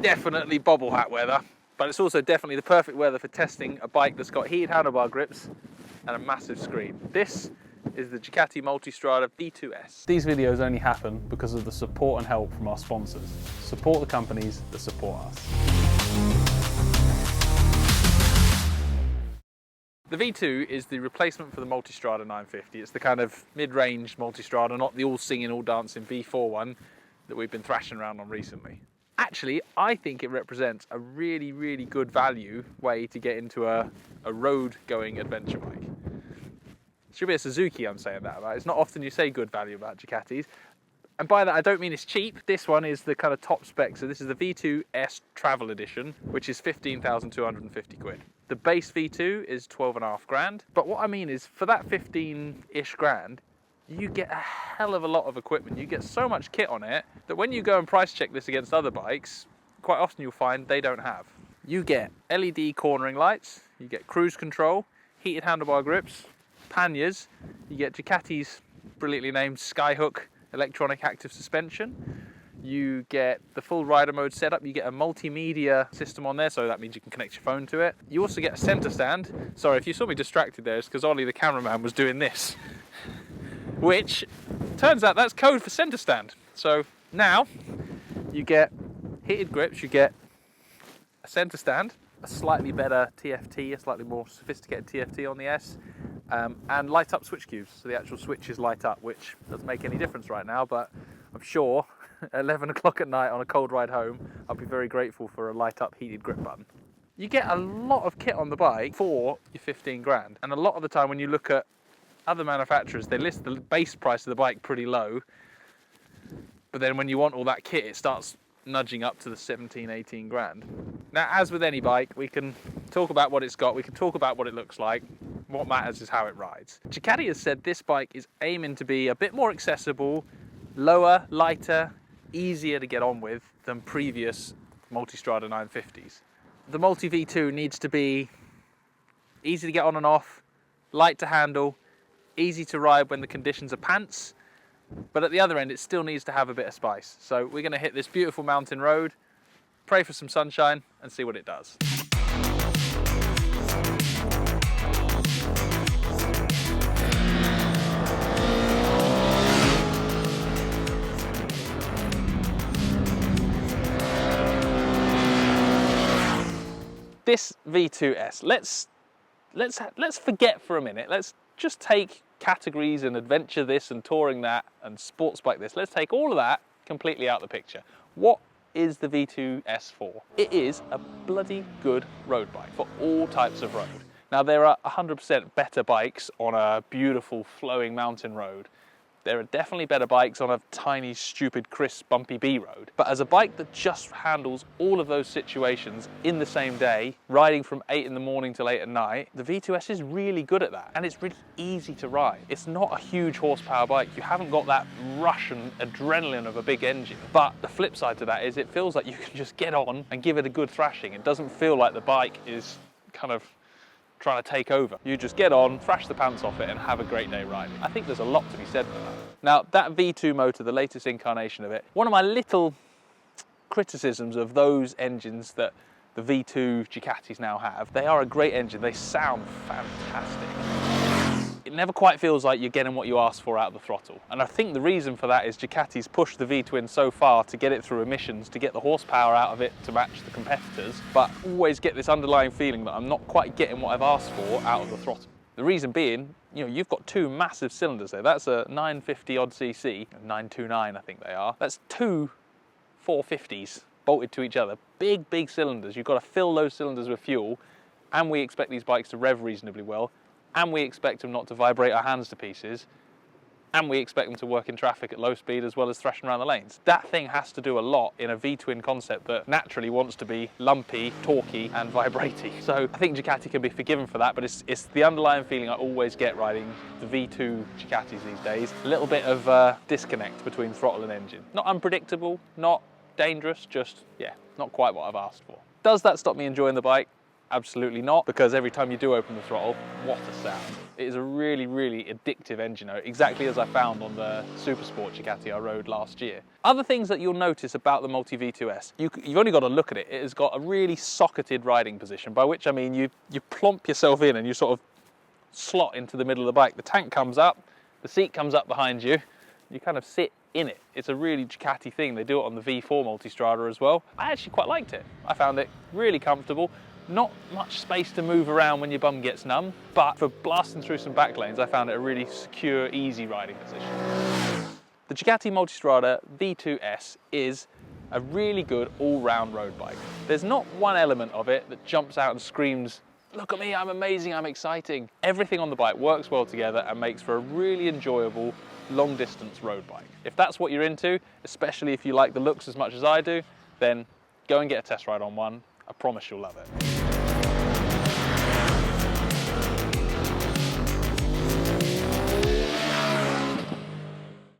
definitely bobble hat weather, but it's also definitely the perfect weather for testing a bike that's got heated handlebar grips and a massive screen. This is the Ducati Multistrada V2s. These videos only happen because of the support and help from our sponsors. Support the companies that support us. The V2 is the replacement for the Multistrada 950. It's the kind of mid-range Multistrada, not the all-singing, all-dancing V4 one that we've been thrashing around on recently. Actually, I think it represents a really, really good value way to get into a road-going adventure bike. It should be a Suzuki I'm saying that about. It's not often you say good value about Ducatis. And by that I don't mean it's cheap. This one is the kind of top spec. So this is the V2S Travel Edition, which is 15,250 quid. The base V2 is 12.5 grand. But what I mean is for that 15-ish grand, you get a hell of a lot of equipment. You get so much kit on it that when you go and price check this against other bikes, quite often you'll find they don't have. You get LED cornering lights, you get cruise control, heated handlebar grips, panniers, you get Ducati's brilliantly named Skyhook electronic active suspension, you get the full rider mode setup, you get a multimedia system on there, so that means you can connect your phone to it. You also get a centre stand. Sorry, if you saw me distracted there, it's because Ollie the cameraman was doing this, which turns out that's code for centre stand. So now you get heated grips, you get a centre stand, a slightly better TFT, a slightly more sophisticated TFT on the S, and light up switch cubes, so the actual switches light up, which doesn't make any difference right now, but I'm sure at 11 o'clock at night on a cold ride home, I'll be very grateful for a light up heated grip button. You get a lot of kit on the bike for your 15 grand, and a lot of the time when you look at other manufacturers, they list the base price of the bike pretty low, but then when you want all that kit, it starts nudging up to the 17, 18 grand. Now, as with any bike, we can talk about what it's got, we can talk about what it looks like. What matters is how it rides. Ducati has said this bike is aiming to be a bit more accessible, lower, lighter, easier to get on with than previous Multistrada 950s. The Multi V2 needs to be easy to get on and off, light to handle, easy to ride when the conditions are pants, but at the other end it still needs to have a bit of spice. So we're going to hit this beautiful mountain road, pray for some sunshine and see what it does. This V2S, let's forget for a minute. Let's just take categories and adventure this and touring that and sports bike this. Let's take all of that completely out of the picture. What is the V2S for? It is a bloody good road bike for all types of road. Now there are 100% better bikes on a beautiful flowing mountain road. There are definitely better bikes on a tiny, stupid, crisp, bumpy B road. But as a bike that just handles all of those situations in the same day, riding from 8 in the morning till 8 at night, the V2S is really good at that. And it's really easy to ride. It's not a huge horsepower bike. You haven't got that rush and adrenaline of a big engine. But the flip side to that is it feels like you can just get on and give it a good thrashing. It doesn't feel like the bike is kind of trying to take over. You just get on, thrash the pants off it and have a great day riding. I think there's a lot to be said for that. Now that V2 motor, the latest incarnation of it, one of my little criticisms of those engines that the V2 Ducatis now have, they are a great engine, they sound fantastic. It never quite feels like you're getting what you asked for out of the throttle. And I think the reason for that is Ducati's pushed the V-twin so far to get it through emissions, to get the horsepower out of it to match the competitors, but always get this underlying feeling that I'm not quite getting what I've asked for out of the throttle. The reason being, you know, you've got two massive cylinders there. That's a 950 odd cc, 929 I think they are. That's two 450s bolted to each other. Big, big cylinders. You've got to fill those cylinders with fuel, and we expect these bikes to rev reasonably well, and we expect them not to vibrate our hands to pieces, and we expect them to work in traffic at low speed as well as thrashing around the lanes. That thing has to do a lot in a V-twin concept that naturally wants to be lumpy, torquey and vibratey. So I think Ducati can be forgiven for that, but it's the underlying feeling I always get riding the V2 Ducatis these days. A little bit of disconnect between throttle and engine. Not unpredictable, not dangerous, just, yeah, not quite what I've asked for. Does that stop me enjoying the bike? Absolutely not, because every time you do open the throttle, what a sound. It is a really, really addictive engine note, exactly as I found on the Super Sport Ducati I rode last year. Other things that you'll notice about the Multi V2s, you've only got to look at it. It has got a really socketed riding position, by which I mean you plonk yourself in and you sort of slot into the middle of the bike. The tank comes up, the seat comes up behind you, you kind of sit in it. It's a really Ducati thing. They do it on the V4 Multistrada as well. I actually quite liked it. I found it really comfortable. Not much space to move around when your bum gets numb, but for blasting through some back lanes, I found it a really secure, easy riding position. The Ducati Multistrada V2s is a really good all-round road bike. There's not one element of it that jumps out and screams, look at me, I'm amazing, I'm exciting. Everything on the bike works well together and makes for a really enjoyable long-distance road bike. If that's what you're into, especially if you like the looks as much as I do, then go and get a test ride on one. I promise you'll love it.